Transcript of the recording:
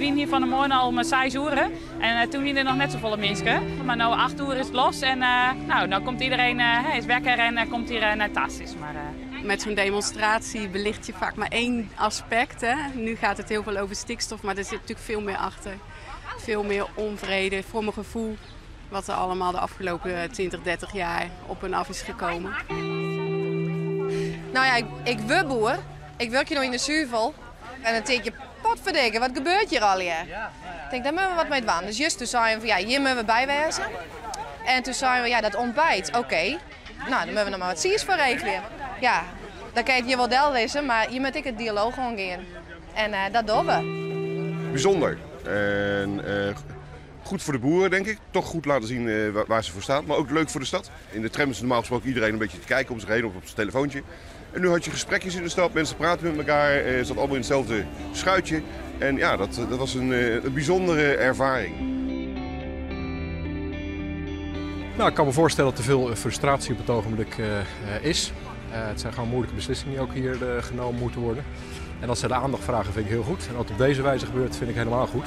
wien hier van de morgen al om 6 uur. En toen wienen er nog net zo volle mensen. Maar nu 8 uur is het los en nou komt iedereen, is wekker en komt hier naar Tassis. Met zo'n demonstratie belicht je vaak maar één aspect. Hè? Nu gaat het heel veel over stikstof, maar er zit natuurlijk veel meer achter. Veel meer onvrede, voor mijn gevoel, wat er allemaal de afgelopen 20, 30 jaar op en af is gekomen. Nou ja, ik ben boer. Ik werk hier nog in de zuivel. En dan denk je, potverdikke, wat gebeurt hier al hier? Ik denk, daar moeten we wat mee doen. Dus juist toen zeiden we, ja, hier moeten we bijwezen. En toen zeiden we, ja, dat ontbijt, oké. Nou, dan moeten we nog maar wat siers voor regelen. Ja, dan kan je het hier wel del lezen, maar je moet ik het dialoog gewoon gaan. En dat doen we. Bijzonder. En goed voor de boeren, denk ik. Toch goed laten zien waar ze voor staan. Maar ook leuk voor de stad. In de tram is normaal gesproken iedereen een beetje te kijken om zich heen of op zijn telefoontje. En nu had je gesprekjes in de stad. Mensen praten met elkaar. Ze zaten allemaal in hetzelfde schuitje. En ja, dat was een bijzondere ervaring. Nou, ik kan me voorstellen dat er veel frustratie op het ogenblik is. Het zijn gewoon moeilijke beslissingen die ook hier genomen moeten worden. En als ze de aandacht vragen vind ik heel goed. En wat op deze wijze gebeurt vind ik helemaal goed.